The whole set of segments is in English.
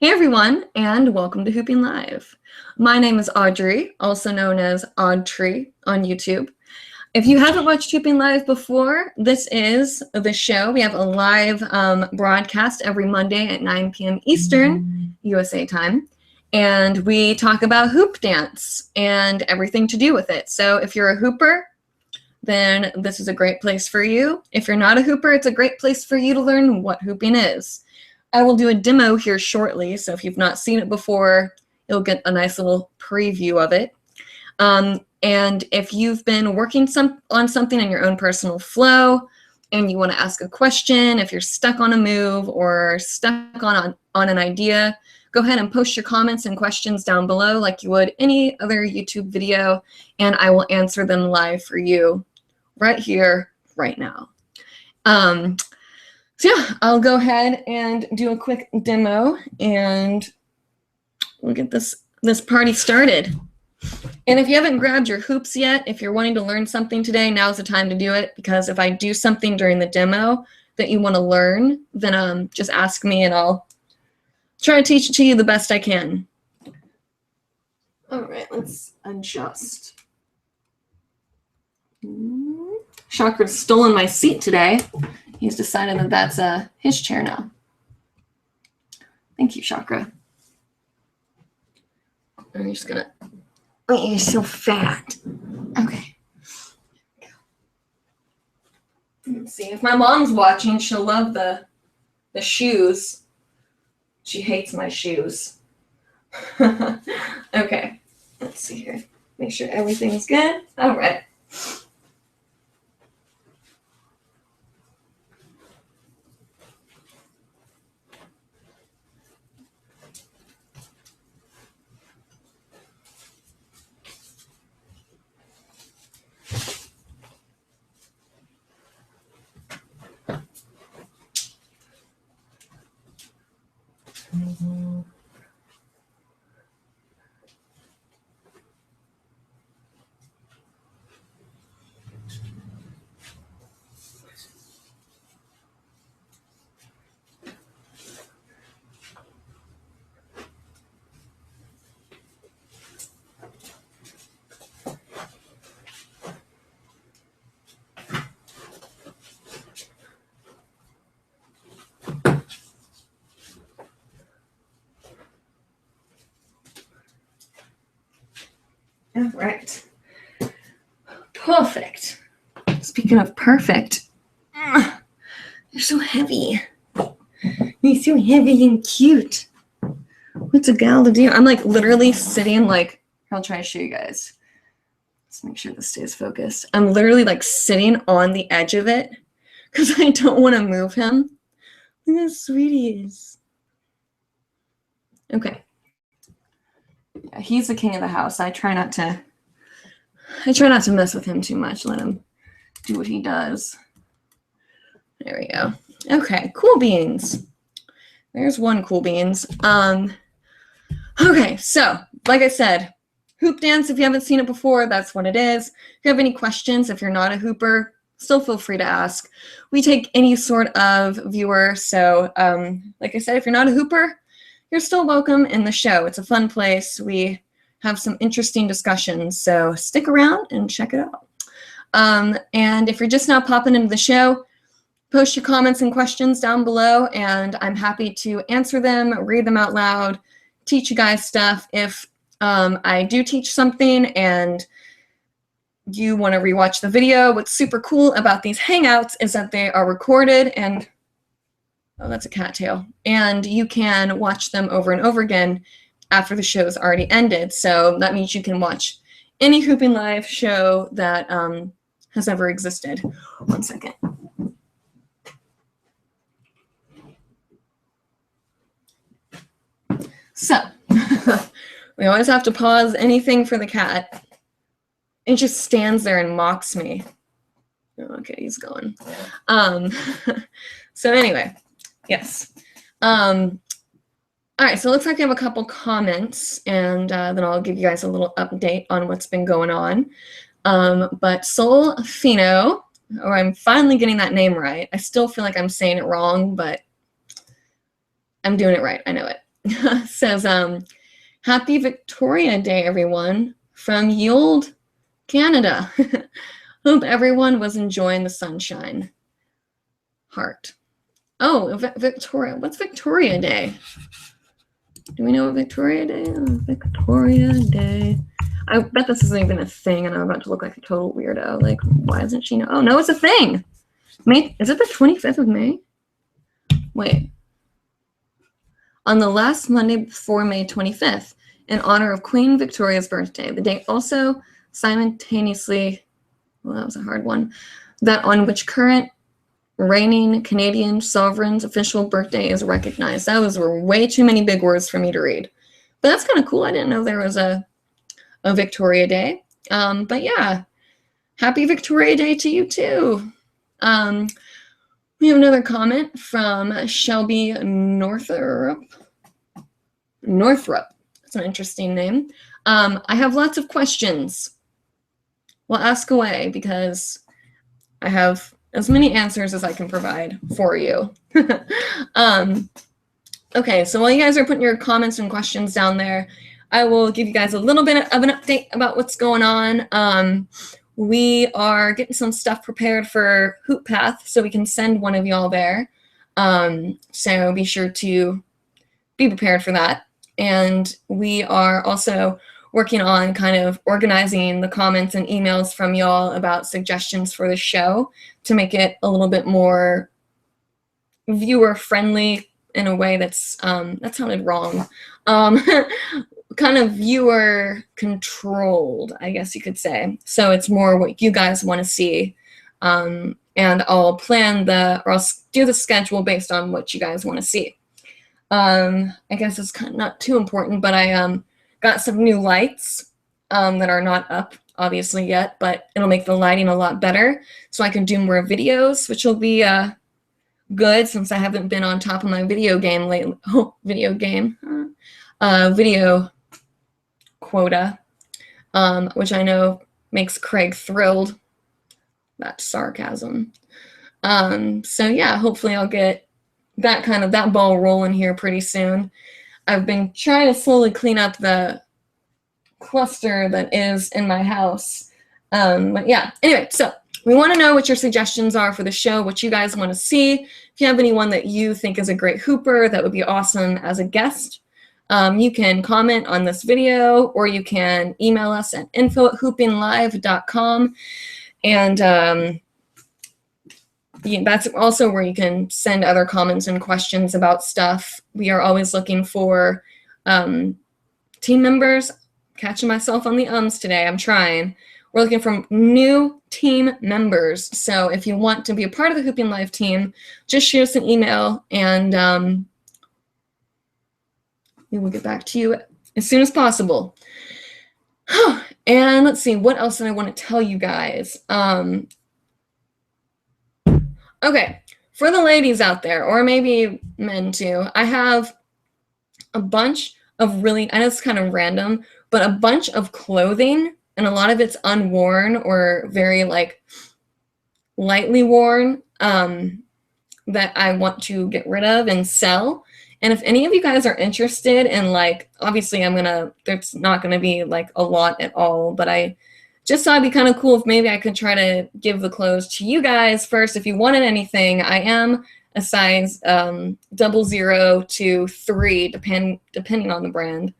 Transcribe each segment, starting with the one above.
Hey everyone, and welcome to Hooping Live. My name is Audrey, also known as Audrey on YouTube. If you haven't watched Hooping Live before, this is the show. We have a live broadcast every Monday at 9 p.m. Eastern, USA time, and we talk about hoop dance and everything to do with it. So if you're a hooper, then this is a great place for you. If you're not a hooper, it's a great place for you to learn what hooping is. I will do a demo here shortly, so if you've not seen it before, you'll get a nice little preview of it. And if you've been working on something in your own personal flow and you want to ask a question, if you're stuck on a move or stuck on an idea, go ahead and post your comments and questions down below like you would any other YouTube video, and I will answer them live for you right here, right now. So yeah, I'll go ahead and do a quick demo and we'll get this party started. And if you haven't grabbed your hoops yet, if you're wanting to learn something today, now's the time to do it, because if I do something during the demo that you want to learn, then just ask me and I'll try to teach it to you the best I can. All right, let's adjust. Chakra's stolen my seat today. He's decided that that's his chair now. Thank you, Chakra. I'm just gonna, oh, you're so fat. Okay. Let's see, if my mom's watching, she'll love the shoes. She hates my shoes. Okay, let's see here. Make sure everything's good. All right. All right. Perfect. Speaking of perfect, you're so heavy. You're so heavy and cute. What's a gal to do? I'm like literally sitting like, I'll try to show you guys. Let's make sure this stays focused. I'm literally like sitting on the edge of it because I don't want to move him. Look how sweet he is. Okay. Yeah, he's the king of the house. I try not to mess with him too much. Let him do what he does. There we go. Okay, cool beans. There's one cool beans. Okay, so like I said, hoop dance, if you haven't seen it before, that's what it is. If you have any questions, if you're not a hooper, still feel free to ask. We take any sort of viewer. So like I said, if you're not a hooper, you're still welcome in the show. It's a fun place. We have some interesting discussions, so stick around and check it out. And if you're just now popping into the show, post your comments and questions down below, and I'm happy to answer them, read them out loud, teach you guys stuff. If I do teach something and you want to rewatch the video, what's super cool about these Hangouts is that they are recorded and oh, that's a cattail. And you can watch them over and over again after the show's already ended. So that means you can watch any Hooping Live show that has ever existed. 1 second. So we always have to pause anything for the cat. It just stands there and mocks me. Okay, he's gone. So anyway. Yes. All right, so it looks like I have a couple comments, and then I'll give you guys a little update on what's been going on. But Solfino, or I'm finally getting that name right. I still feel like I'm saying it wrong, but I'm doing it right. I know it. says, Happy Victoria Day, everyone, from Yold, Canada. Hope everyone was enjoying the sunshine. Heart. Oh, Victoria. What's Victoria Day? Do we know what Victoria Day is? Victoria Day. I bet this isn't even a thing, and I'm about to look like a total weirdo. Like, why doesn't she know? Oh, no, it's a thing. May, is it the 25th of May? Wait. On the last Monday before May 25th, in honor of Queen Victoria's birthday. The day also simultaneously, well, that was a hard one, that on which current reigning Canadian sovereign's official birthday is recognized. Those were way too many big words for me to read. But that's kind of cool. I didn't know there was a Victoria Day. But yeah, happy Victoria Day to you too. We have another comment from Shelby Northrop. That's an interesting name. I have lots of questions. Well, ask away, because I have as many answers as I can provide for you. Okay, so while you guys are putting your comments and questions down there, I will give you guys a little bit of an update about what's going on. We are getting some stuff prepared for Hoop Path, so we can send one of y'all there. So be sure to be prepared for that. And we are also working on kind of organizing the comments and emails from y'all about suggestions for the show to make it a little bit more viewer friendly in a way that's that sounded wrong. Kind of viewer controlled, I guess you could say. So it's more what you guys want to see. And I'll plan or I'll do the schedule based on what you guys want to see. I guess it's kind of not too important, but I got some new lights that are not up obviously yet, but it'll make the lighting a lot better so I can do more videos, which will be good since I haven't been on top of my video game lately. Oh, video quota, which I know makes Craig thrilled. That's sarcasm. So yeah, hopefully I'll get that ball rolling here pretty soon. I've been trying to slowly clean up the cluster that is in my house. But yeah, anyway, so we want to know what your suggestions are for the show, what you guys want to see. If you have anyone that you think is a great hooper that would be awesome as a guest, you can comment on this video, or you can email us at info@hoopinglive.com. And that's also where you can send other comments and questions about stuff. We are always looking for team members. Catching myself on the ums today. I'm trying. We're looking for new team members. So if you want to be a part of the Hooping Live team, just shoot us an email, and we will get back to you as soon as possible. And let's see, what else did I want to tell you guys? Okay, for the ladies out there, or maybe men too, I have a bunch of really, I know it's kind of random, but a bunch of clothing, and a lot of it's unworn or very like lightly worn, that I want to get rid of and sell. And if any of you guys are interested in, like, obviously there's not gonna be like a lot at all, but I just thought it'd be kind of cool if maybe I could try to give the clothes to you guys first. If you wanted anything, I am a size 00 to 3, depending on the brand.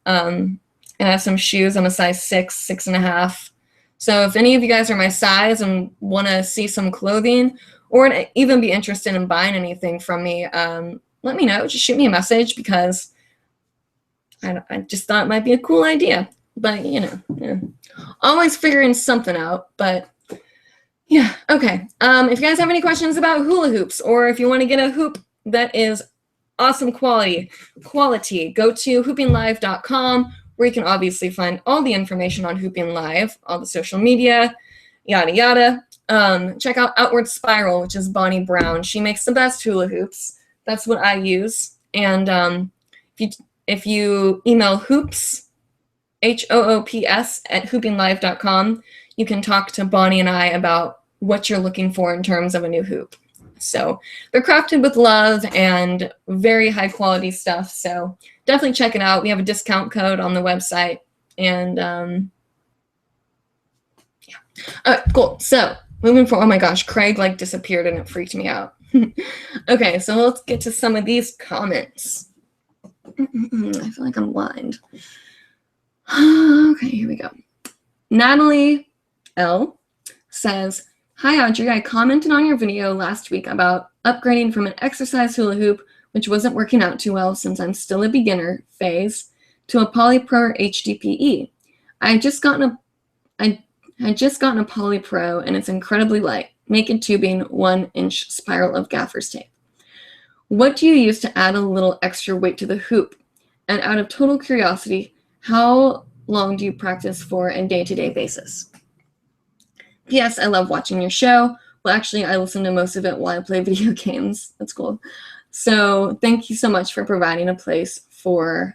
And I have some shoes. I'm a size 6, 6.5. So if any of you guys are my size and want to see some clothing, or even be interested in buying anything from me, let me know. Just shoot me a message, because I just thought it might be a cool idea. But, you know, yeah. Always figuring something out. But, yeah, okay. If you guys have any questions about hula hoops, or if you want to get a hoop that is awesome quality, go to hoopinglive.com, where you can obviously find all the information on Hooping Live, all the social media, yada, yada. Check out Outward Spiral, which is Bonnie Brown. She makes the best hula hoops. That's what I use. And if you email hoops, HOOPS at hoopinglive.com, you can talk to Bonnie and I about what you're looking for in terms of a new hoop. designs. So they're crafted with love and very high quality stuff. So definitely check it out. We have a discount code on the website. And yeah. All right, cool. So moving forward, oh my gosh, Craig like disappeared and it freaked me out. Okay, so let's get to some of these comments. I feel like I'm blind. Okay, here we go. Natalie L says, hi Audrey, I commented on your video last week about upgrading from an exercise hula hoop, which wasn't working out too well since I'm still a beginner phase, to a Polypro or HDPE. I had just gotten a Polypro and it's incredibly light, naked tubing, 1-inch spiral of gaffer's tape. What do you use to add a little extra weight to the hoop? And out of total curiosity, how long do you practice for a day-to-day basis? P.S. I love watching your show. Well, actually, I listen to most of it while I play video games. That's cool. So thank you so much for providing a place to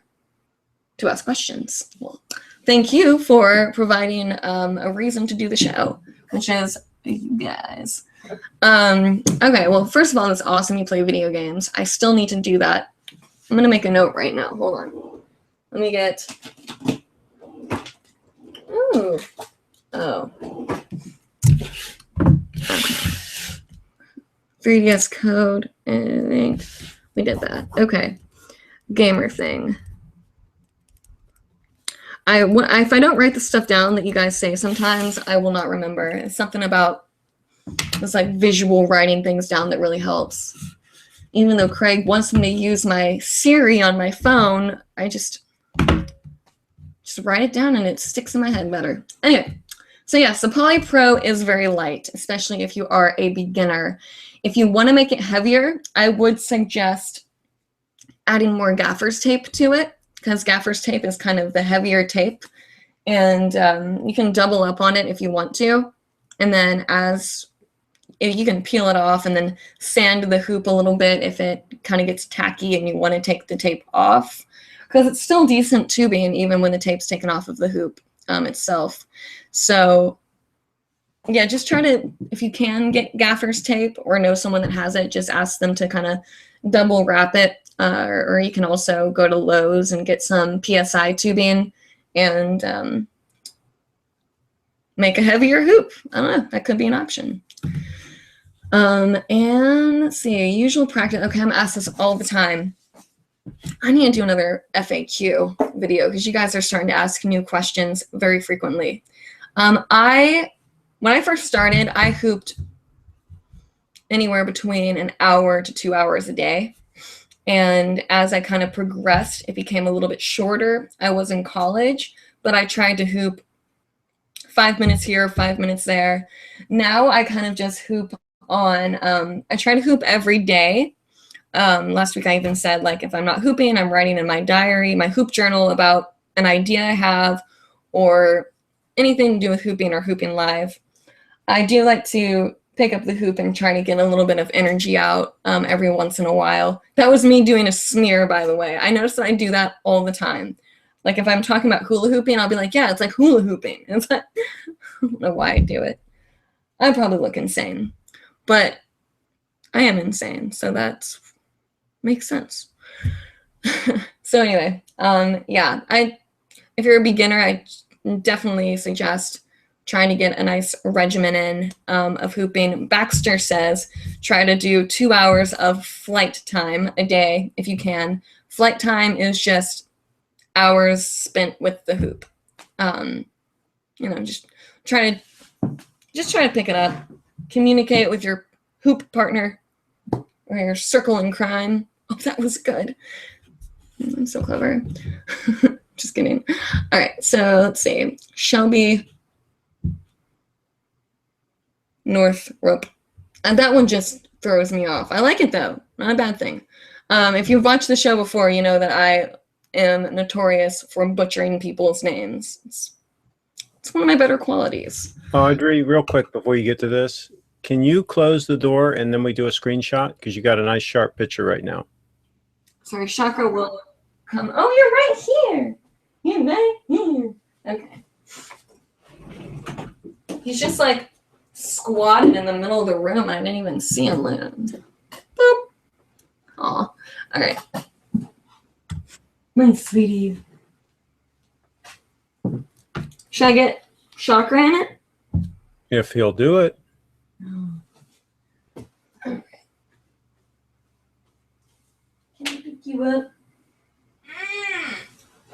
ask questions. Well, thank you for providing a reason to do the show, which is you guys. Okay, well, first of all, it's awesome you play video games. I still need to do that. I'm going to make a note right now. Hold on. Let me get... Ooh. Oh. 3DS code, I think we did that. Okay. Gamer thing. If I don't write the stuff down that you guys say, sometimes I will not remember. It's something about this like visual writing things down that really helps. Even though Craig wants me to use my Siri on my phone, I just write it down and it sticks in my head better. Anyway, so yes, the Poly Pro is very light, especially if you are a beginner. If you want to make it heavier, I would suggest adding more gaffer's tape to it, because gaffer's tape is kind of the heavier tape, and you can double up on it if you want to, and then if you can peel it off and then sand the hoop a little bit if it kind of gets tacky and you want to take the tape off, because it's still decent tubing even when the tape's taken off of the hoop itself. So yeah, just try to, if you can get gaffer's tape or know someone that has it, just ask them to kind of double wrap it, or you can also go to Lowe's and get some PSI tubing and make a heavier hoop. I don't know, that could be an option. And let's see, usual practice. Okay, I'm asked this all the time. I need to do another FAQ video because you guys are starting to ask new questions very frequently. When I first started, I hooped anywhere between an hour to 2 hours a day. And as I kind of progressed, it became a little bit shorter. I was in college, but I tried to hoop 5 minutes here, 5 minutes there. Now I kind of just hoop on, I try to hoop every day. Last week I even said, like, if I'm not hooping, I'm writing in my diary, my hoop journal about an idea I have or anything to do with hooping or hooping live. I do like to pick up the hoop and try to get a little bit of energy out every once in a while. That was me doing a smear, by the way. I notice that I do that all the time. Like if I'm talking about hula hooping, I'll be like, yeah, it's like hula hooping. And it's like, I don't know why I do it. I probably look insane, but I am insane, so that makes sense. So anyway, yeah, if you're a beginner, I definitely suggest trying to get a nice regimen in of hooping. Baxter says try to do 2 hours of flight time a day if you can. Flight time is just hours spent with the hoop. You know, just try to pick it up. Communicate with your hoop partner or your circle in crime. Oh, that was good. I'm so clever. Just kidding. All right, so let's see. Shelby Northrop. And that one just throws me off. I like it though. Not a bad thing. If you've watched the show before, you know that I am notorious for butchering people's names. It's one of my better qualities. Audrey, real quick before you get to this, can you close the door and then we do a screenshot? Because you got a nice sharp picture right now. Sorry, Chakra will come. Oh, you're right here. You're right here. Okay. He's just like squatted in the middle of the room and I didn't even see him land. Boop. Aw. All right. My sweetie. Should I get chakra in it? If he'll do it. No. Okay. Can I pick you up?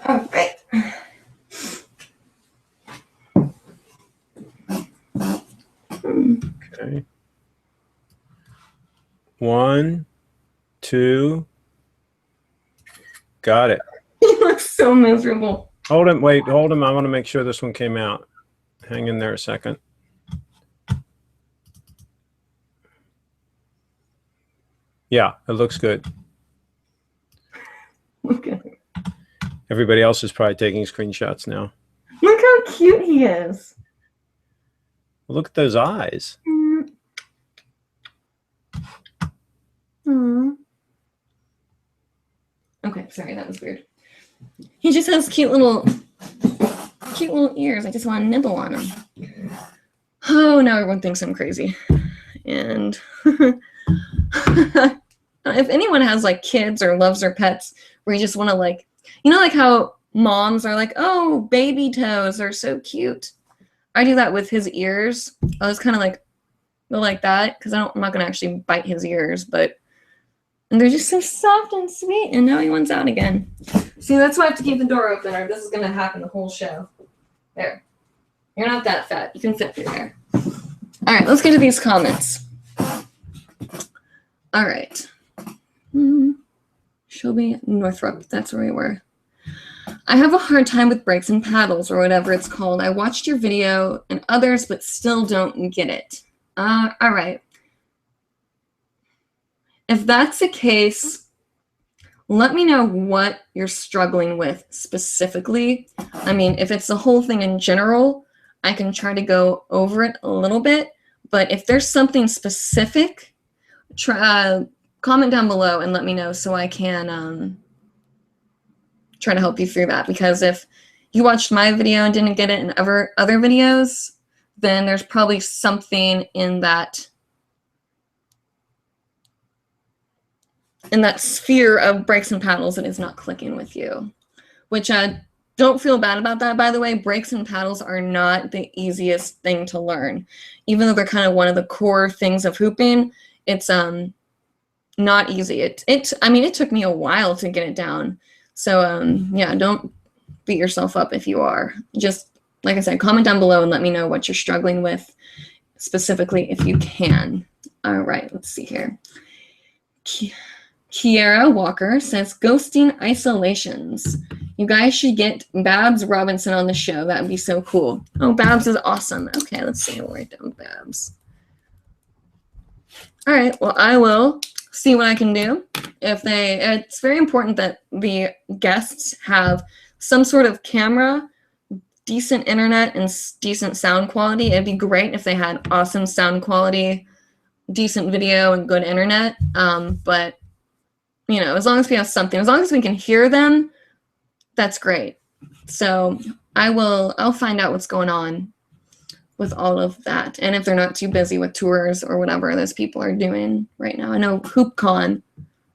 All right. Okay. 1, 2. Got it. He looks so miserable. Hold him. Wait, hold him. I want to make sure this one came out. Hang in there a second. Yeah, it looks good. Okay. Everybody else is probably taking screenshots now. Look how cute he is. Look at those eyes. Aww. Okay, sorry, that was weird. He just has cute little ears. I just want to nibble on him. Oh, now everyone thinks I'm crazy. And if anyone has like kids or loves their pets, where you just want to like, you know, like how moms are like, oh, baby toes are so cute. I do that with his ears. I was kind of like, go like that because I'm not gonna actually bite his ears, but and they're just so soft and sweet. And now he wants out again. See, that's why I have to keep the door open, or this is gonna happen the whole show. There, you're not that fat. You can fit through there. All right, let's get to these comments. All right. Shelby Northrop, that's where we were. I have a hard time with brakes and paddles or whatever it's called. I watched your video and others, but still don't get it. All right. If that's the case, let me know what you're struggling with specifically. I mean, if it's the whole thing in general, I can try to go over it a little bit. But if there's something specific, comment down below and let me know so I can try to help you through that. Because if you watched my video and didn't get it in other videos, then there's probably something in that sphere of brakes and paddles that is not clicking with you. Which don't feel bad about that, by the way. Brakes and paddles are not the easiest thing to learn. Even though they're kind of one of the core things of hooping, it's not easy. I mean, it took me a while to get it down. So yeah, don't beat yourself up if you are. Just, like I said, comment down below and let me know what you're struggling with specifically if you can. All right, let's see here. Kiara Walker says, ghosting isolations. You guys should get Babs Robinson on the show. That would be so cool. Oh, Babs is awesome. Okay, let's see. We'll write down Babs. All right, well, I will see what I can do. It's very important that the guests have some sort of camera, decent internet, and decent sound quality. It'd be great if they had awesome sound quality, decent video, and good internet. But you know, as long as we have something, as long as we can hear them, that's great. So I'll find out what's going on with all of that. And if they're not too busy with tours or whatever those people are doing right now. I know HoopCon,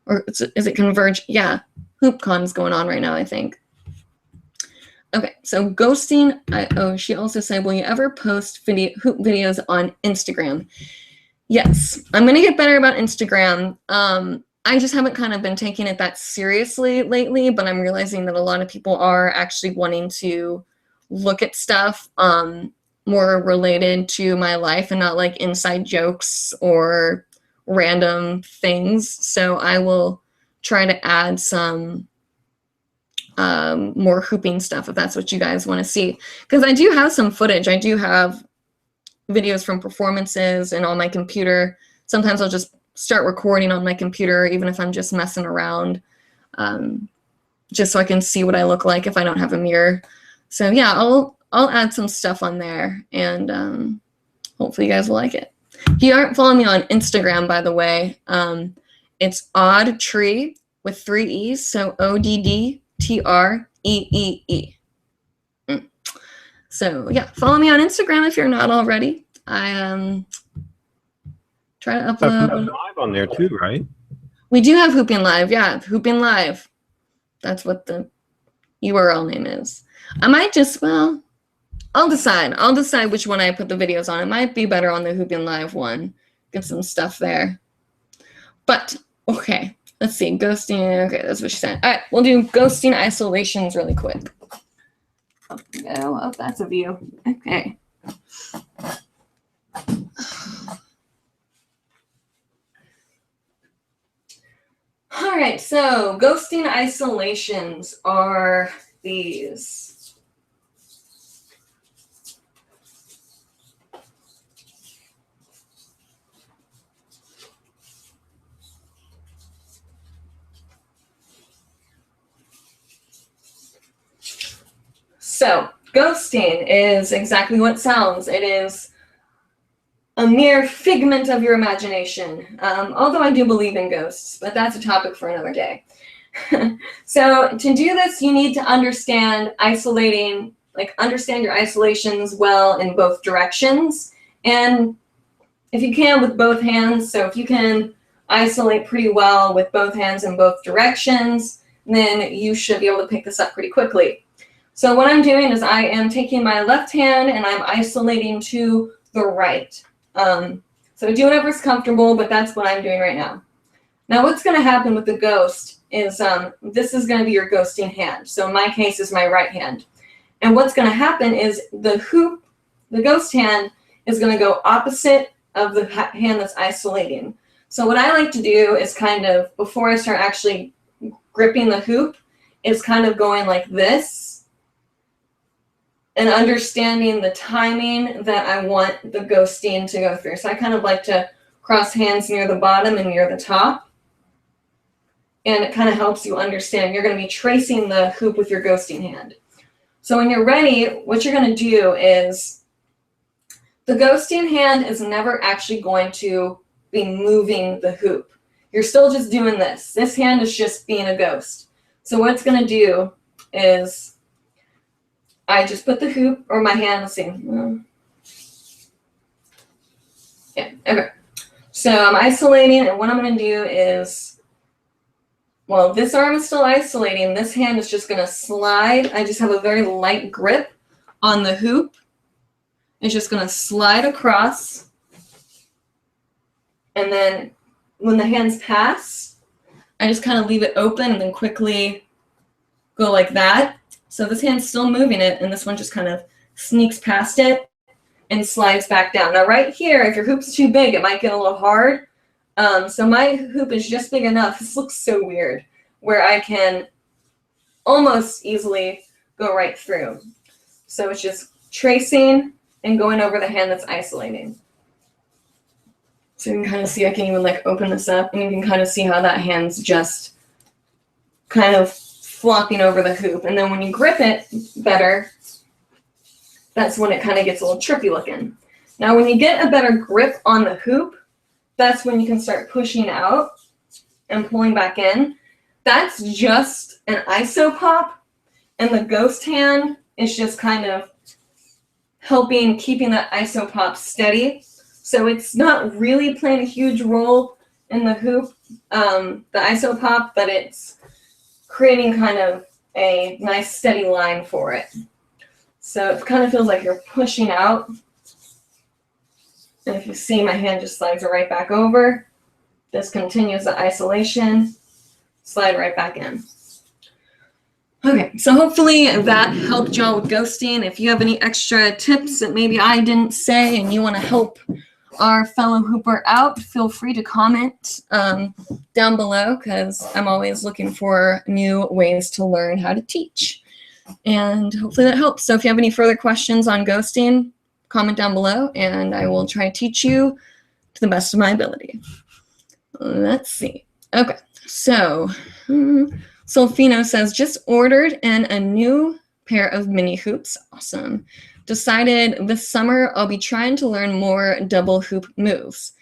or is it Converge? Yeah, HoopCon is going on right now, I think. Okay, so ghosting. She also said, will you ever post hoop videos on Instagram? Yes, I'm going to get better about Instagram. I just haven't kind of been taking it that seriously lately, but I'm realizing that a lot of people are actually wanting to look at stuff more related to my life and not like inside jokes or random things. So I will try to add some more hooping stuff if that's what you guys want to see. Because I do have some footage. I do have videos from performances and on my computer. Sometimes I'll just start recording on my computer, even if I'm just messing around, just so I can see what I look like if I don't have a mirror. So yeah, I'll add some stuff on there, and hopefully you guys will like it. If you aren't following me on Instagram, by the way, it's Audrey with 3 E's, so ODDTREEE. So yeah, follow me on Instagram if you're not already. I try to Have Hooping upload. Live on there too, right? We do have Hooping Live, yeah, Hooping Live. That's what the URL name is. I might just, well, I'll decide. I'll decide which one I put the videos on. It might be better on the Hooping Live one. Get some stuff there. But, okay, let's see. Ghosting. Okay, that's what she said. All right, we'll do ghosting isolations really quick. Oh, that's a view. Okay. All right, so ghosting isolations are these. So ghosting is exactly what it sounds. It is a mere figment of your imagination. Although I do believe in ghosts, but that's a topic for another day. So to do this, you need to understand isolating, like understand your isolations well in both directions. And if you can, with both hands. So if you can isolate pretty well with both hands in both directions, then you should be able to pick this up pretty quickly. So what I'm doing is I am taking my left hand and I'm isolating to the right. So do whatever's comfortable, but that's what I'm doing right now. Now what's going to happen with the ghost is this is going to be your ghosting hand. So in my case is my right hand. And what's going to happen is the hoop, the ghost hand, is going to go opposite of the hand that's isolating. So what I like to do is kind of, before I start actually gripping the hoop, is kind of going like this and understanding the timing that I want the ghosting to go through. So I kind of like to cross hands near the bottom and near the top. And it kind of helps you understand. You're going to be tracing the hoop with your ghosting hand. So when you're ready, what you're going to do is the ghosting hand is never actually going to be moving the hoop. You're still just doing this. This hand is just being a ghost. So what it's going to do is I just put the hoop, or my hand, let's see. Yeah, okay. So I'm isolating, and what I'm going to do is, well, this arm is still isolating. This hand is just going to slide. I just have a very light grip on the hoop. It's just going to slide across. And then when the hands pass, I just kind of leave it open and then quickly go like that. So this hand's still moving it, and this one just kind of sneaks past it and slides back down. Now right here, if your hoop's too big, it might get a little hard. So my hoop is just big enough. This looks so weird, where I can almost easily go right through. So it's just tracing and going over the hand that's isolating. So you can kind of see, I can even like open this up, and you can kind of see how that hand's just kind of flopping over the hoop. And then when you grip it better, that's when it kind of gets a little trippy looking. Now when you get a better grip on the hoop, that's when you can start pushing out and pulling back in. That's just an iso pop, and the ghost hand is just kind of helping keeping that iso pop steady. So it's not really playing a huge role in the hoop, the iso pop, but it's creating kind of a nice steady line for it. So it kind of feels like you're pushing out. And if you see, my hand just slides right back over. This continues the isolation, slide right back in. Okay, so hopefully that helped y'all with ghosting. If you have any extra tips that maybe I didn't say and you want to help our fellow hooper out, feel free to comment down below, because I'm always looking for new ways to learn how to teach. And hopefully that helps. So if you have any further questions on ghosting, comment down below, and I will try to teach you to the best of my ability. Let's see. Okay, so Solfino says, just ordered in a new pair of mini hoops. Awesome. Decided this summer I'll be trying to learn more double hoop moves.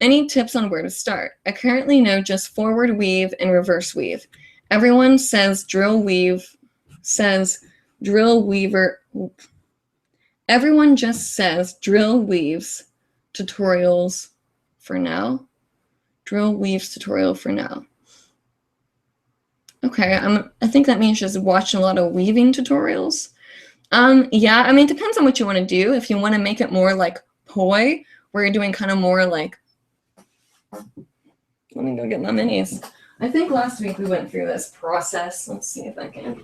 Any tips on where to start? I currently know just forward weave and reverse weave. Everyone says drill weave, everyone just says drill weaves tutorials for now. Drill weaves tutorial for now. Okay, I think that means just watching a lot of weaving tutorials. Yeah, I mean, it depends on what you want to do. If you want to make it more like poi, where you're doing kind of more like, let me go get my minis. I think last week we went through this process. Let's see if I can.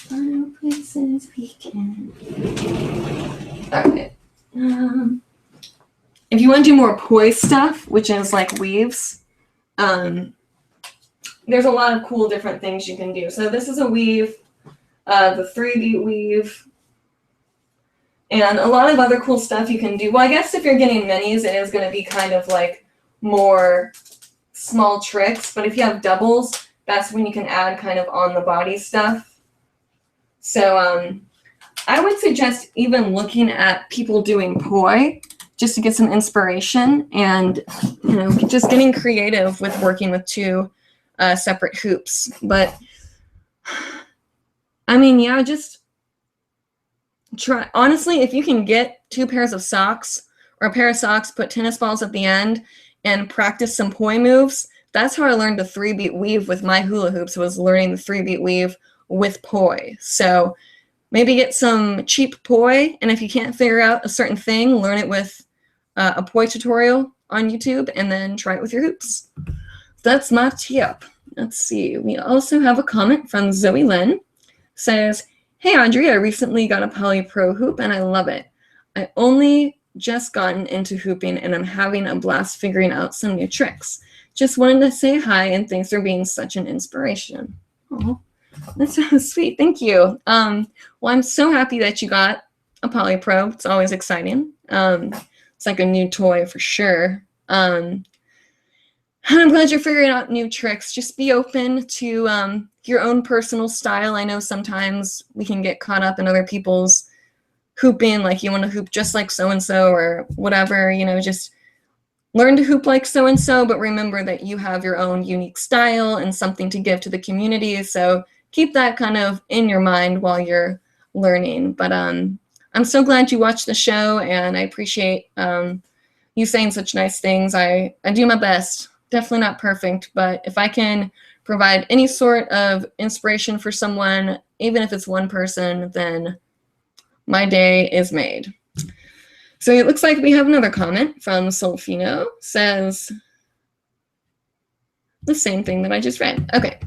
Final places we can. Okay. If you want to do more poi stuff, which is like weaves, there's a lot of cool different things you can do. So this is a weave, the 3-beat weave, and a lot of other cool stuff you can do. Well, I guess if you're getting minis, it is going to be kind of like more small tricks. But if you have doubles, that's when you can add kind of on the body stuff. So I would suggest even looking at people doing poi just to get some inspiration and, you know, just getting creative with working with two separate hoops. But I mean, yeah, just try. Honestly, if you can get 2 pairs of socks or a pair of socks, put tennis balls at the end and practice some poi moves. That's how I learned the 3-beat weave with my hula hoops, was learning the 3-beat weave with poi. So maybe get some cheap poi, and if you can't figure out a certain thing, learn it with a poi tutorial on YouTube, and then try it with your hoops. That's my tip. Let's see. We also have a comment from Zoe Lynn. Says, hey, Audrey, I recently got a Poly Pro hoop, and I love it. I only just gotten into hooping, and I'm having a blast figuring out some new tricks. Just wanted to say hi, and thanks for being such an inspiration. Oh, that's so sweet. Thank you. Well, I'm so happy that you got a Poly Pro. It's always exciting. It's like a new toy for sure. And I'm glad you're figuring out new tricks. Just be open to your own personal style. I know sometimes we can get caught up in other people's hooping, like you want to hoop just like so-and-so or whatever, you know, just learn to hoop like so-and-so, but remember that you have your own unique style and something to give to the community. So keep that kind of in your mind while you're learning. But I'm so glad you watched the show, and I appreciate you saying such nice things. I do my best. Definitely not perfect, but if I can provide any sort of inspiration for someone, even if it's one person, then my day is made. So it looks like we have another comment from Solfino. Says the same thing that I just read. Okay.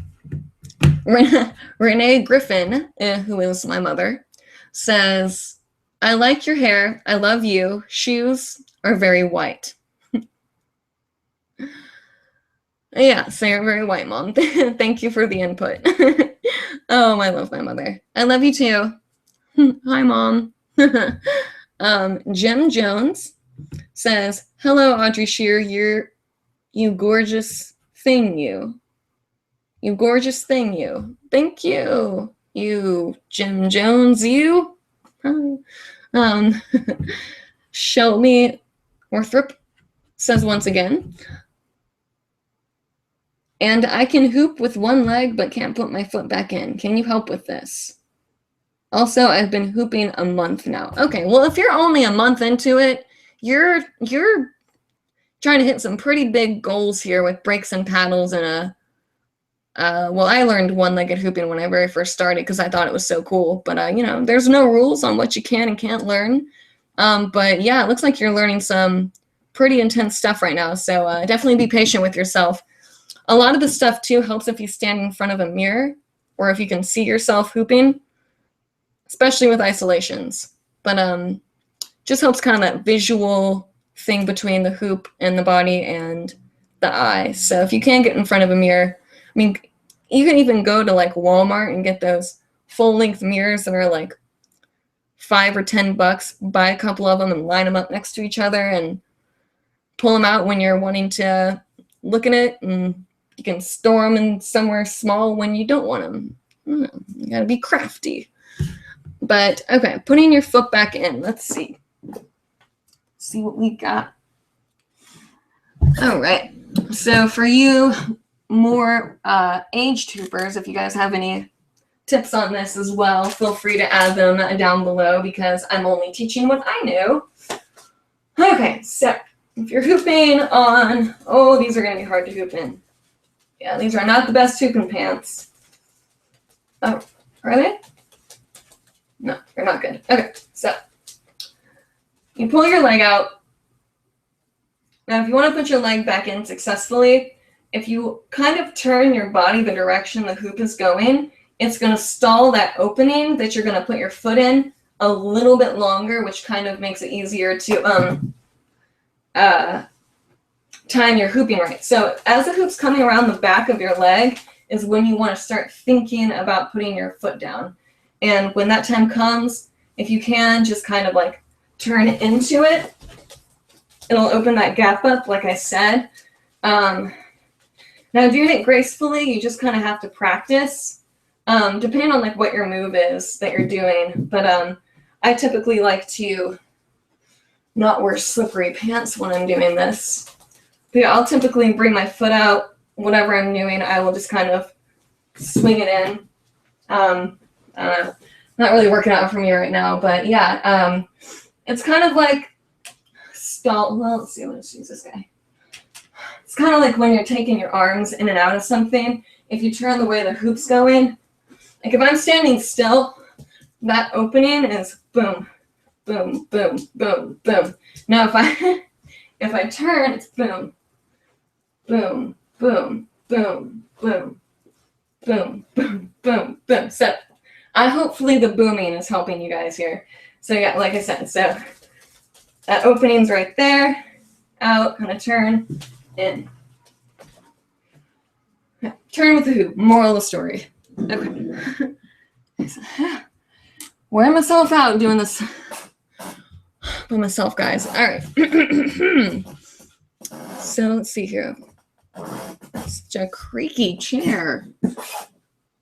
Renee Griffin, who is my mother, says, I like your hair. I love you. Shoes are very white. Yeah, so you're very white, Mom. Thank you for the input. Oh, I love my mother. I love you too. Hi, Mom. Jim Jones says, hello, Audrey Shear. You gorgeous thing, you. You gorgeous thing, you. Thank you. You, Jim Jones, you. Shelby Orthrop says once again, and I can hoop with one leg but can't put my foot back in. Can you help with this? Also, I've been hooping a month now. Okay, well, if you're only a month into it, you're trying to hit some pretty big goals here with breaks and paddles and a well, I learned one-legged hooping when I very first started because I thought it was so cool. But you know, there's no rules on what you can and can't learn. But yeah, it looks like you're learning some pretty intense stuff right now. So definitely be patient with yourself. A lot of the stuff too helps if you stand in front of a mirror or if you can see yourself hooping, especially with isolations. But just helps kind of that visual thing between the hoop and the body and the eye. So if you can get in front of a mirror, I mean, you can even go to like Walmart and get those full-length mirrors that are like $5 or $10. Buy a couple of them and line them up next to each other and pull them out when you're wanting to look at it, and you can store them in somewhere small when you don't want them. You gotta be crafty. But okay, putting your foot back in. Let's see. See what we got. All right. So for you more aged hoopers, if you guys have any tips on this as well, feel free to add them down below because I'm only teaching what I know. Okay, so if you're hooping on, oh, these are going to be hard to hoop in. Yeah, these are not the best hooping pants. Oh, are they? No, they're not good. Okay, so you pull your leg out. Now, if you want to put your leg back in successfully, if you kind of turn your body the direction the hoop is going, it's going to stall that opening that you're going to put your foot in a little bit longer, which kind of makes it easier to time your hooping right. So as the hoop's coming around the back of your leg is when you want to start thinking about putting your foot down. And when that time comes, if you can just kind of like turn into it, it'll open that gap up, like I said. Now doing it gracefully, you just kind of have to practice, depending on like what your move is that you're doing. But I typically like to not wear slippery pants when I'm doing this. But yeah, I'll typically bring my foot out. Whatever I'm doing, I will just kind of swing it in. Not really working out for me right now, but yeah, it's kind of like stall. Well, let's see. Let's use this guy. It's kind of like when you're taking your arms in and out of something. If you turn the way the hoop's going, like if I'm standing still, that opening is boom, boom, boom, boom, boom. Now if I turn, it's boom, boom, boom, boom, boom, boom, boom, boom, boom. So hopefully the booming is helping you guys here. So yeah, like I said, so that opening's right there, out, kind of turn, in. Turn with the hoop, moral of the story. Okay. Wearing myself out doing this by myself, guys. All right. So let's see here. Such a creaky chair.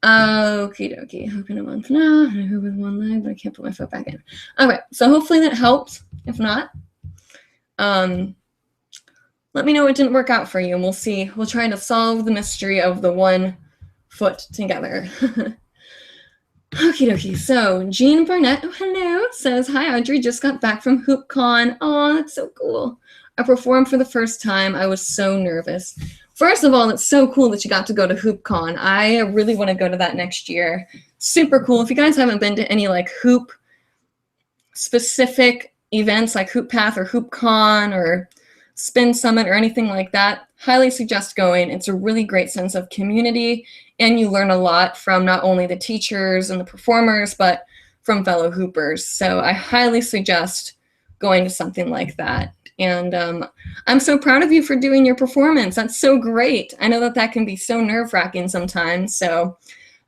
Okie dokie. Hooping a month now. I hoop with one leg, but I can't put my foot back in. Okay, so hopefully that helped. If not, let me know it didn't work out for you, and we'll see. We'll try to solve the mystery of the one foot together. Okie dokie. So Jean Barnett, oh hello, says, hi Audrey, just got back from HoopCon. Oh, that's so cool. I performed for the first time. I was so nervous. First of all, it's so cool that you got to go to HoopCon. I really want to go to that next year. Super cool. If you guys haven't been to any like hoop specific events like Hoop Path or HoopCon or Spin Summit or anything like that, highly suggest going. It's a really great sense of community, and you learn a lot from not only the teachers and the performers, but from fellow hoopers. So I highly suggest going to something like that. And I'm so proud of you for doing your performance. That's so great. I know that that can be so nerve-wracking sometimes. So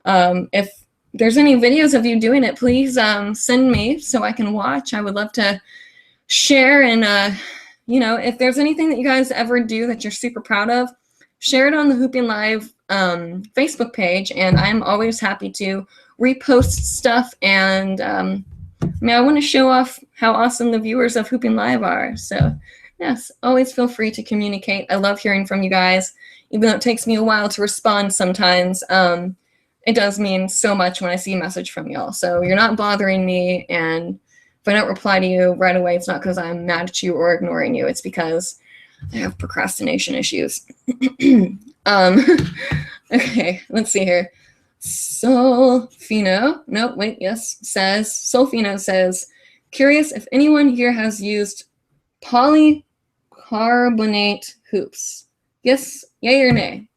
if there's any videos of you doing it, please send me so I can watch. I would love to share. And, you know, if there's anything that you guys ever do that you're super proud of, share it on the hoopingLIVE Facebook page. And I'm always happy to repost stuff. And I mean, I want to show off how awesome the viewers of hoopingLIVE are. So yes, always feel free to communicate. I love hearing from you guys, even though it takes me a while to respond sometimes. It does mean so much when I see a message from y'all. So you're not bothering me, and if I don't reply to you right away, it's not because I'm mad at you or ignoring you. It's because I have procrastination issues. Okay, let's see here. Solfino, no, wait, yes, says, Solfino says, curious if anyone here has used polycarbonate hoops. Yes, yay or nay?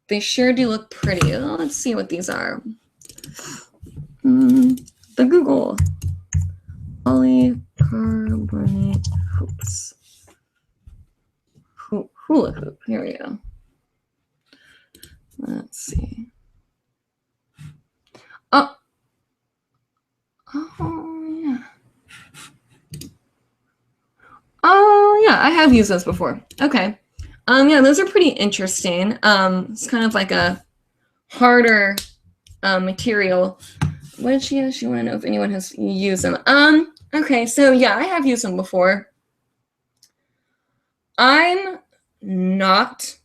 They sure do look pretty. Oh, let's see what these are. The Google. Polycarbonate hoops. Hula hoop, here we go. Let's see. Oh, yeah. Oh, yeah, I have used those before. Okay. Yeah, those are pretty interesting. It's kind of like a harder material. Which, yes, you want to know if anyone has used them. Okay, so yeah, I have used them before. I'm not,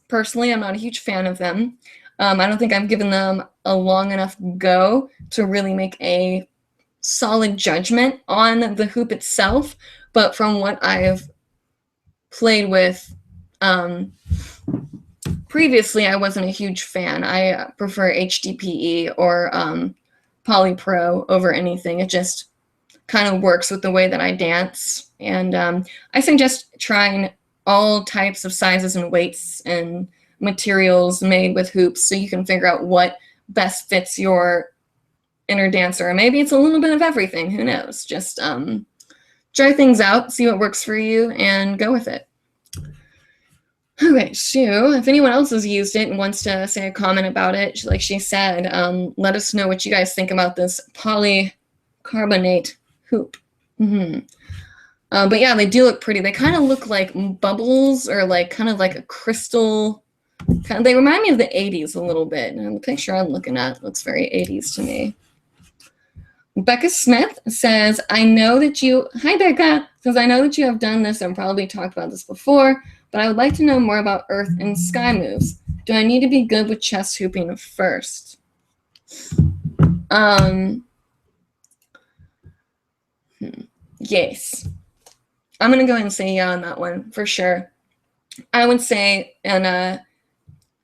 personally, I'm not a huge fan of them. I don't think I've given them a long enough go to really make a solid judgment on the hoop itself, but from what I've played with previously, I wasn't a huge fan. I prefer HDPE or Polypro over anything. It just kind of works with the way that I dance. And I suggest trying all types of sizes and weights and materials made with hoops so you can figure out what best fits your inner dancer. Or maybe it's a little bit of everything. Who knows? Just try things out, see what works for you, and go with it. Okay, Sue, if anyone else has used it and wants to say a comment about it, like she said, let us know what you guys think about this polycarbonate hoop. But yeah, they do look pretty. They kind of look like bubbles or like kind of like a crystal. They remind me of the 80s a little bit. And the picture I'm looking at looks very 80s to me. Becca Smith says, hi Becca, says, I know that you have done this and probably talked about this before, but I would like to know more about earth and sky moves. Do I need to be good with chest hooping first? Yes. I'm going to go ahead and say yeah on that one for sure. I would say, and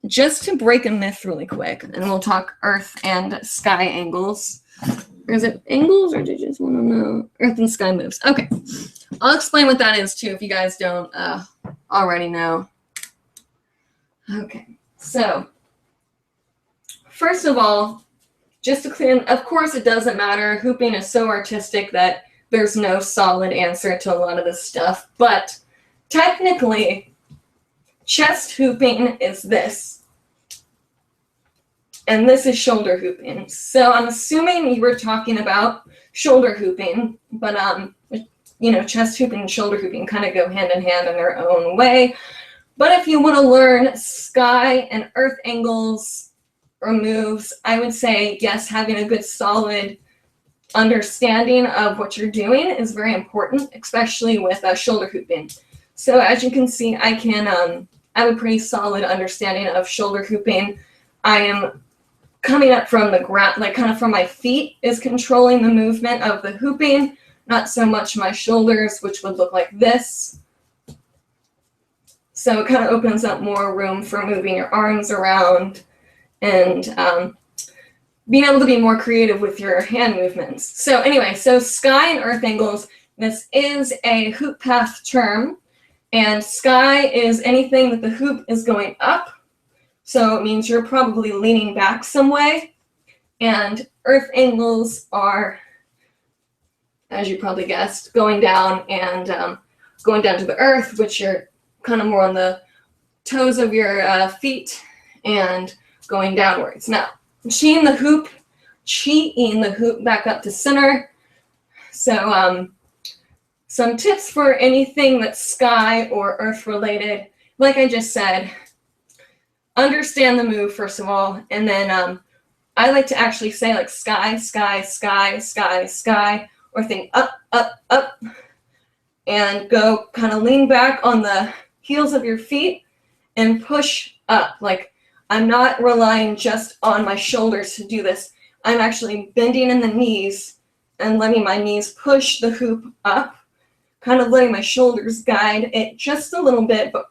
just to break a myth really quick, and we'll talk earth and sky angles. Or is it angles, or do you just want to know? Earth and sky moves. Okay. I'll explain what that is, too, if you guys don't already know. Okay. So, first of all, just to clear, of course, it doesn't matter. Hooping is so artistic that there's no solid answer to a lot of this stuff. But technically, chest hooping is this. And this is shoulder hooping. So I'm assuming you were talking about shoulder hooping, but you know, chest hooping and shoulder hooping kind of go hand in hand in their own way. But if you want to learn sky and earth angles or moves, I would say yes, having a good solid understanding of what you're doing is very important, especially with shoulder hooping. So as you can see, I have a pretty solid understanding of shoulder hooping. I am coming up from the ground, like kind of from my feet is controlling the movement of the hooping, not so much my shoulders, which would look like this. So it kind of opens up more room for moving your arms around and being able to be more creative with your hand movements. So anyway, so sky and earth angles, this is a hoop path term, and sky is anything that the hoop is going up. So it means you're probably leaning back some way. And earth angles are, as you probably guessed, going down and going down to the earth, which you're kind of more on the toes of your feet and going downwards. Now, cheating the hoop back up to center. So some tips for anything that's sky or earth related. Like I just said, understand the move, first of all, and then I like to actually say like sky, sky, sky, sky, sky, or think up, up, up, and go kind of lean back on the heels of your feet and push up. Like I'm not relying just on my shoulders to do this. I'm actually bending in the knees and letting my knees push the hoop up, kind of letting my shoulders guide it just a little bit, but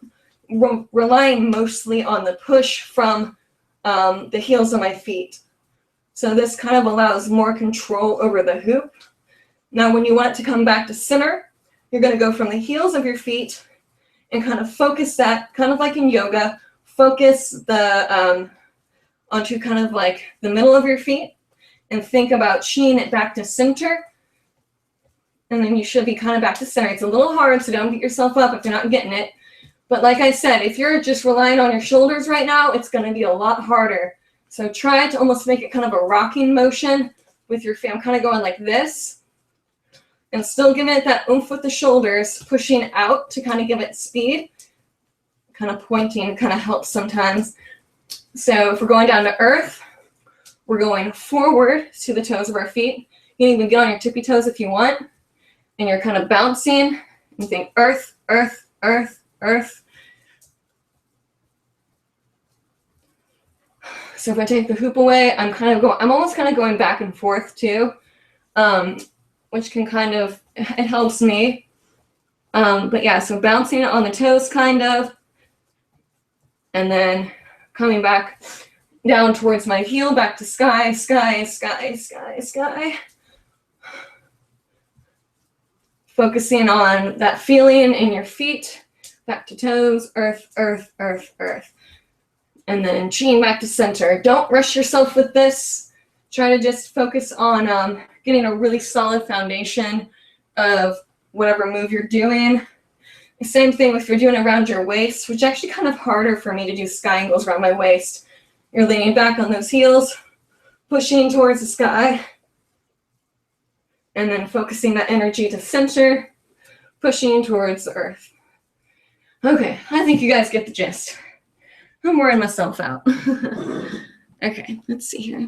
relying mostly on the push from the heels of my feet. So this kind of allows more control over the hoop. Now when you want it to come back to center, you're going to go from the heels of your feet and kind of focus that, kind of like in yoga, focus the onto kind of like the middle of your feet and think about cheating it back to center. And then you should be kind of back to center. It's a little hard, so don't beat yourself up if you're not getting it. But like I said, if you're just relying on your shoulders right now, it's going to be a lot harder. So try to almost make it kind of a rocking motion with your feet. I'm kind of going like this and still giving it that oomph with the shoulders, pushing out to kind of give it speed. Kind of pointing kind of helps sometimes. So if we're going down to earth, we're going forward to the toes of our feet. You can even get on your tippy toes if you want. And you're kind of bouncing and think earth, earth, earth, earth. So if I take the hoop away, I'm almost kind of going back and forth too, which can kind of, it helps me. But yeah, so bouncing it on the toes kind of, and then coming back down towards my heel, back to sky, sky, sky, sky, sky. Focusing on that feeling in your feet, back to toes, earth, earth, earth, earth. And then chin back to center. Don't rush yourself with this. Try to just focus on getting a really solid foundation of whatever move you're doing. The same thing if you're doing it around your waist, which is actually kind of harder for me to do sky angles around my waist. You're leaning back on those heels, pushing towards the sky, and then focusing that energy to center, pushing towards the earth. Okay, I think you guys get the gist. I'm wearing myself out. Okay, let's see here.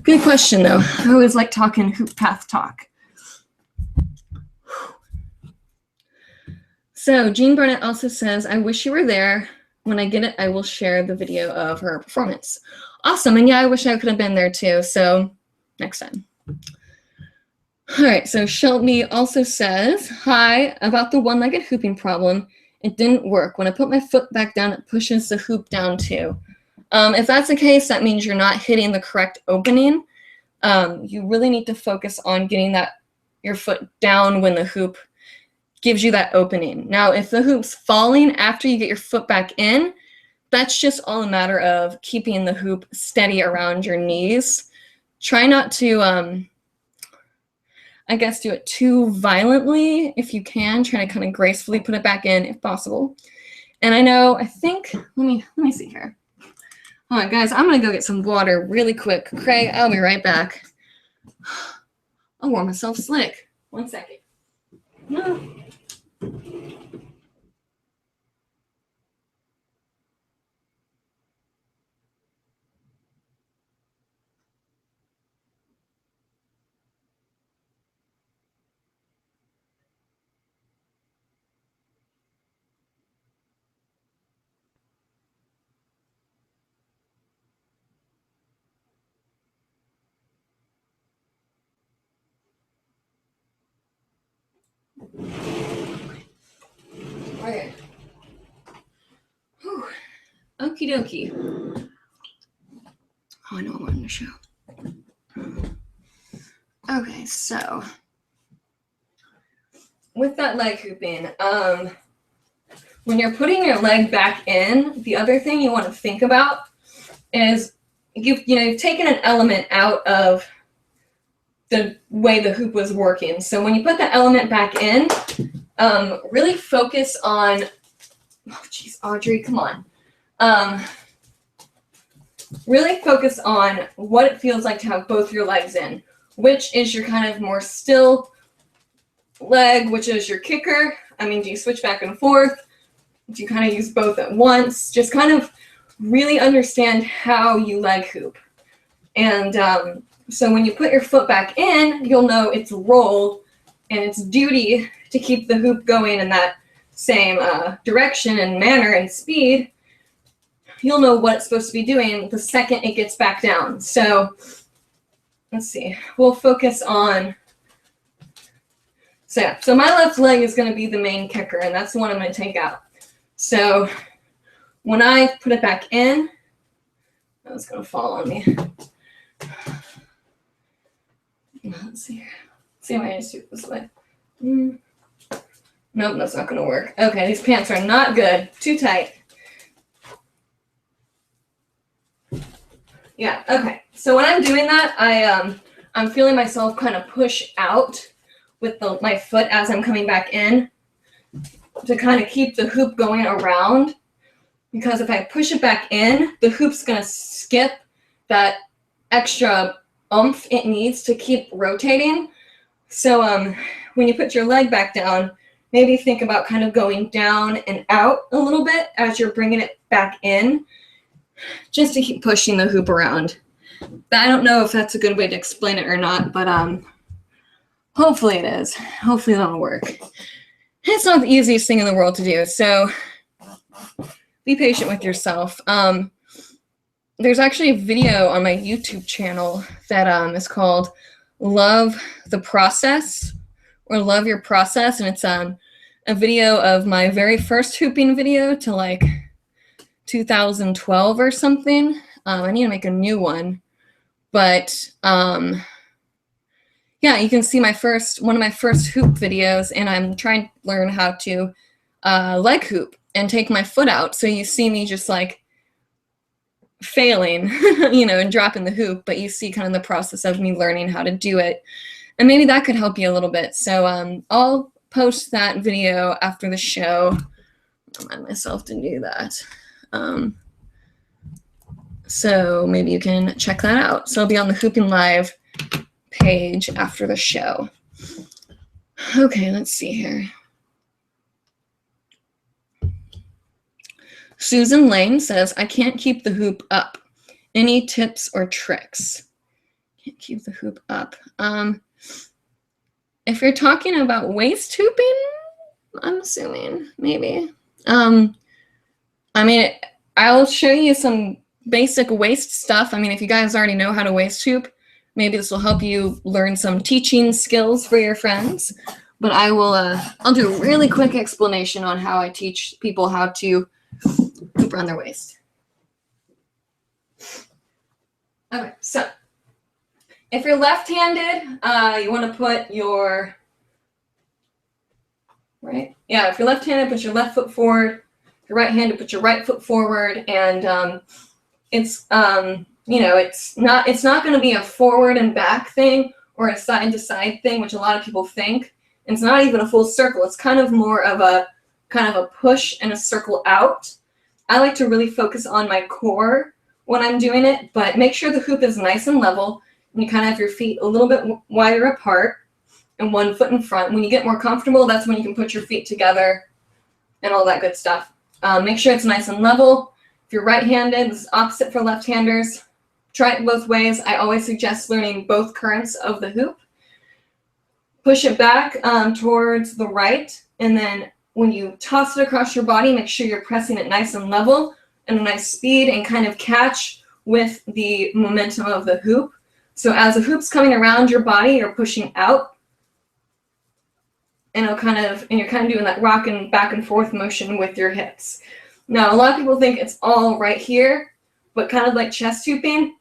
Good question, though. I always like talking hoop path talk. So Jean Burnett also says, I wish you were there. When I get it, I will share the video of her performance. Awesome. And yeah, I wish I could have been there too. So next time. All right. So Shelby also says, hi, about the one-legged hooping problem. It didn't work. When I put my foot back down, it pushes the hoop down too. If that's the case, that means you're not hitting the correct opening. You really need to focus on getting your foot down when the hoop gives you that opening. Now, if the hoop's falling after you get your foot back in, that's just all a matter of keeping the hoop steady around your knees. Try not to, I guess, do it too violently if you can. Try to kind of gracefully put it back in if possible. And I think, let me see here. Hold on, guys, I'm gonna go get some water really quick. Craig, I'll be right back. I'll warm myself slick. 1 second. No. Okay. Whew. Okie dokie. Oh, I know I'm on the show. Okay, so with that leg hooping, when you're putting your leg back in, the other thing you want to think about is you've taken an element out of the way the hoop was working. So when you put that element back in, really focus on, oh geez, Audrey, come on. Really focus on what it feels like to have both your legs in. Which is your kind of more still leg, which is your kicker. I mean, do you switch back and forth? Do you kind of use both at once? Just kind of really understand how you leg hoop. And so when you put your foot back in, you'll know it's rolled and it's duty to keep the hoop going in that same direction and manner and speed. You'll know what it's supposed to be doing the second it gets back down. So let's see, we'll focus on, so my left leg is going to be the main kicker, and that's the one I'm going to take out. So when I put it back in, oh, it's going to fall on me. Let's see here. See if I can just do it this way. Nope, that's not going to work. Okay, these pants are not good. Too tight. Yeah, okay. So when I'm doing that, I'm feeling myself kind of push out with my foot as I'm coming back in to kind of keep the hoop going around. Because if I push it back in, the hoop's going to skip that extra oomph it needs to keep rotating. So when you put your leg back down, maybe think about kind of going down and out a little bit as you're bringing it back in, just to keep pushing the hoop around. I don't know if that's a good way to explain it or not, but hopefully it is. Hopefully that'll work. It's not the easiest thing in the world to do, so be patient with yourself. there's actually a video on my YouTube channel that is called Love the Process or Love Your Process. And it's a video of my very first hooping video to like 2012 or something. I need to make a new one. But yeah, you can see one of my first hoop videos, and I'm trying to learn how to leg hoop and take my foot out. So you see me just like failing, you know, and dropping the hoop, but you see kind of the process of me learning how to do it. And maybe that could help you a little bit. So I'll post that video after the show. I'll remind myself to do that. So maybe you can check that out. So I'll be on the Hooping Live page after the show. Okay, let's see here. Susan Lane says, I can't keep the hoop up. Any tips or tricks? Can't keep the hoop up. If you're talking about waist hooping, I'm assuming, maybe. I mean, I'll show you some basic waist stuff. I mean, if you guys already know how to waist hoop, maybe this will help you learn some teaching skills for your friends. But I'll do a really quick explanation on how I teach people how to hoop around their waist. Okay, so if you're left-handed, you want to put your if you're left-handed, put your left foot forward. If you're right-handed, put your right foot forward, and it's you know, it's not going to be a forward and back thing or a side-to-side thing, which a lot of people think. It's not even a full circle. It's kind of more of a push and a circle out. I like to really focus on my core when I'm doing it, but make sure the hoop is nice and level, and you kind of have your feet a little bit wider apart and one foot in front. When you get more comfortable, that's when you can put your feet together and all that good stuff. Make sure it's nice and level. If you're right-handed, this is opposite for left-handers. Try it both ways. I always suggest learning both currents of the hoop. Push it back towards the right, and then when you toss it across your body, make sure you're pressing it nice and level and a nice speed, and kind of catch with the momentum of the hoop. So as the hoop's coming around your body, you're pushing out, and you're kind of doing that rocking back and forth motion with your hips. Now, a lot of people think it's all right here, but kind of like chest hooping,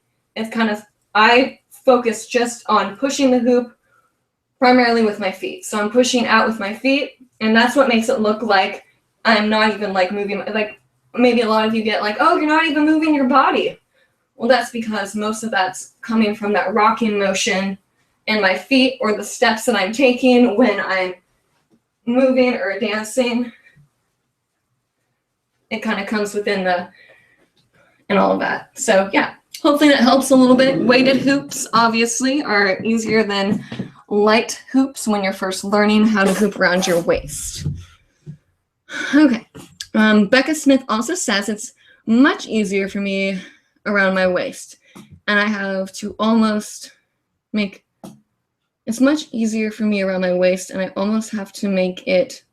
I focus just on pushing the hoop primarily with my feet. So I'm pushing out with my feet, and that's what makes it look like I'm not even like moving. Like maybe a lot of you get like, oh, you're not even moving your body. Well, that's because most of that's coming from that rocking motion in my feet, or the steps that I'm taking when I'm moving or dancing. It kind of comes within and all of that. So yeah, hopefully that helps a little bit. Weighted hoops obviously are easier than light hoops when you're first learning how to hoop around your waist. Okay. Becca Smith also says it's much easier for me around my waist, and I have to almost make it's much easier for me around my waist, and I almost have to make it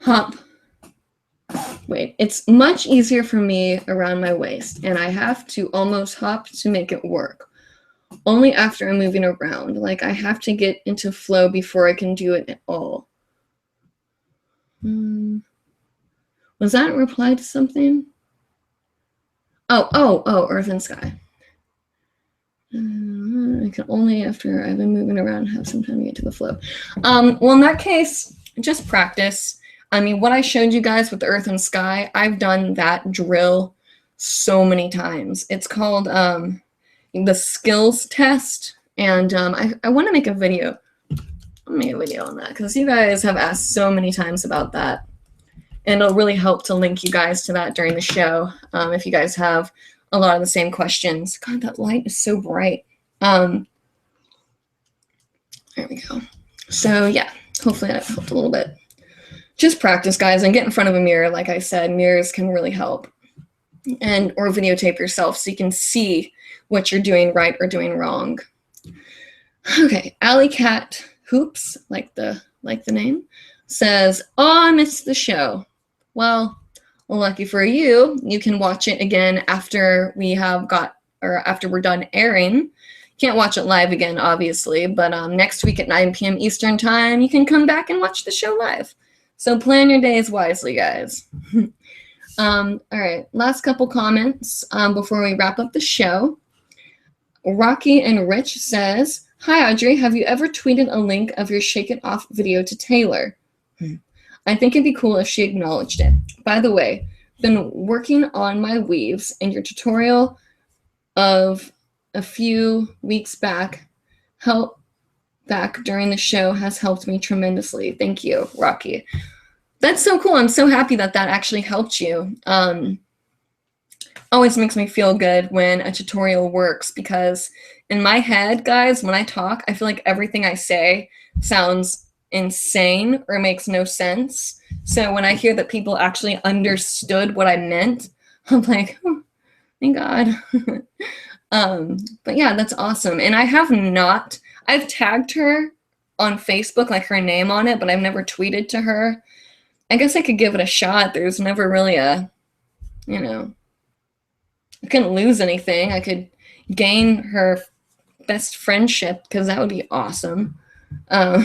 hop. Wait, it's much easier for me around my waist, and I have to almost hop to make it work. Only after I'm moving around. Like, I have to get into flow before I can do it at all. Was that a reply to something? Oh, Earth and Sky. I can only after I've been moving around have some time to get to the flow. Well, in that case, just practice. I mean, what I showed you guys with the Earth and Sky, I've done that drill so many times. It's called the skills test, and I want to make a video. I'll make a video on that because you guys have asked so many times about that, and it'll really help to link you guys to that during the show if you guys have a lot of the same questions. God, that light is so bright. There we go. So yeah, hopefully that helped a little bit. Just practice, guys, and get in front of a mirror. Like I said, mirrors can really help. Or videotape yourself so you can see what you're doing right or doing wrong. Okay, Alley Cat Hoops, like the name, says, "Oh, I missed the show." Well, lucky for you, you can watch it again after after we're done airing. Can't watch it live again, obviously, but next week at 9 p.m. Eastern Time, you can come back and watch the show live. So plan your days wisely, guys. All right, last couple comments before we wrap up the show. Rocky and Rich says, "Hi, Audrey. Have you ever tweeted a link of your Shake It Off video to Taylor? I think it'd be cool if she acknowledged it. By the way, been working on my weaves, and your tutorial of a few weeks back during the show has helped me tremendously. Thank you, Rocky." That's so cool. I'm so happy that actually helped you. Always makes me feel good when a tutorial works, because in my head, guys, when I talk, I feel like everything I say sounds insane or makes no sense. So when I hear that people actually understood what I meant, I'm like, oh, thank God. But yeah, that's awesome. And I've tagged her on Facebook, like her name on it, but I've never tweeted to her. I guess I could give it a shot. There's never really I couldn't lose anything. I could gain her best friendship, because that would be awesome. I'll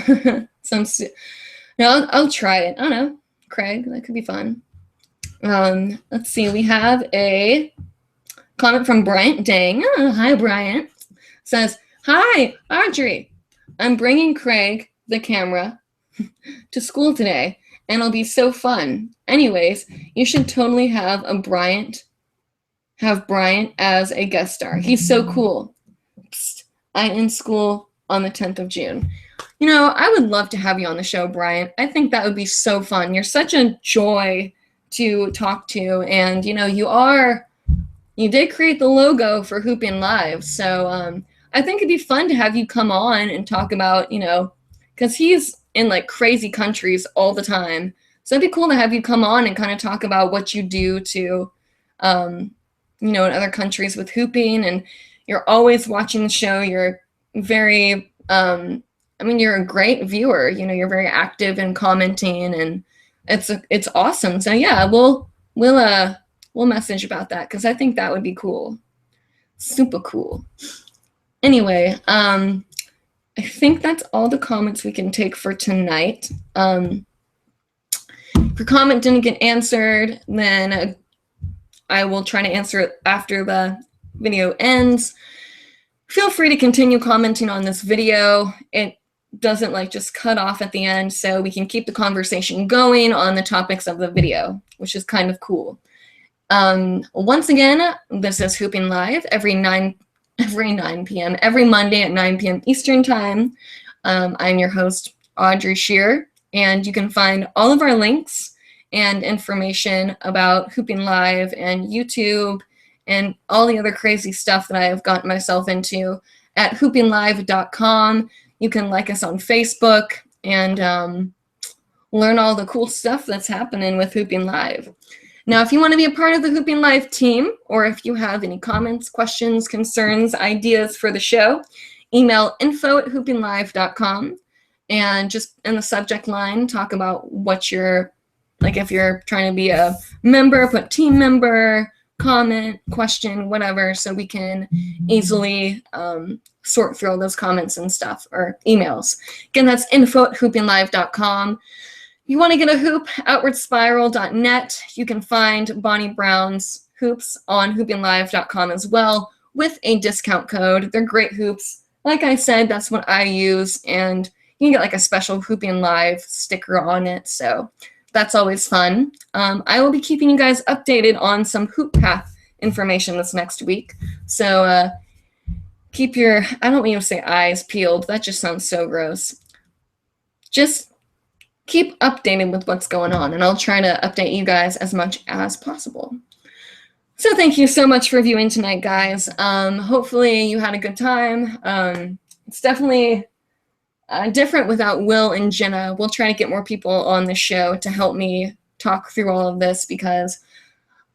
try it. I don't know, Craig, that could be fun. Let's see. We have a comment from Bryant Dang. Oh, hi, Bryant. Says, "Hi, Audrey. I'm bringing Craig, the camera, to school today, and it'll be so fun. Anyways, you should totally have Bryant as a guest star. He's so cool. Psst, I'm in school on the 10th of June. I would love to have you on the show, Bryant. I think that would be so fun. You're such a joy to talk to, and you did create the logo for Hooping Live, so I think it'd be fun to have you come on and talk about, because he's in like crazy countries all the time. So it'd be cool to have you come on and kind of talk about what you do to, in other countries with hooping. And you're always watching the show. You're very, you're a great viewer. You're very active and commenting, and it's awesome. So yeah, we'll message about that, because I think that would be cool. Super cool. Anyway, I think that's all the comments we can take for tonight. If your comment didn't get answered, then I will try to answer it after the video ends. Feel free to continue commenting on this video. It doesn't just cut off at the end, so we can keep the conversation going on the topics of the video, which is kind of cool. Once again, this is Hooping Live every Monday at 9 p.m. Eastern Time. I'm your host, Audrey Shear, and you can find all of our links and information about Hooping Live and YouTube and all the other crazy stuff that I have gotten myself into at hoopinglive.com. You can like us on Facebook and learn all the cool stuff that's happening with Hooping Live. Now, if you want to be a part of the Hooping Live team, or if you have any comments, questions, concerns, ideas for the show, email info@hoopinglive.com, and just in the subject line, talk about what you're, if you're trying to be a member, put team member, comment, question, whatever, so we can easily sort through all those comments and stuff, or emails. Again, that's info@hoopinglive.com. You want to get a hoop, outwardspiral.net. You can find Bonnie Brown's hoops on hoopinglive.com as well with a discount code. They're great hoops. Like I said, that's what I use, and you can get a special Hooping Live sticker on it, so that's always fun. I will be keeping you guys updated on some Hoop Path information this next week, so keep your, I don't want you to say eyes peeled. That just sounds so gross. Just keep updated with what's going on, and I'll try to update you guys as much as possible. So thank you so much for viewing tonight, guys. Hopefully you had a good time. It's definitely different without Will and Jenna. We'll try to get more people on the show to help me talk through all of this, because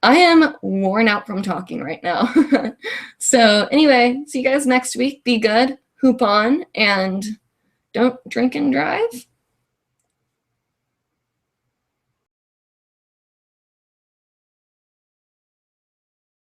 I am worn out from talking right now. So anyway, see you guys next week. Be good, hoop on, and don't drink and drive.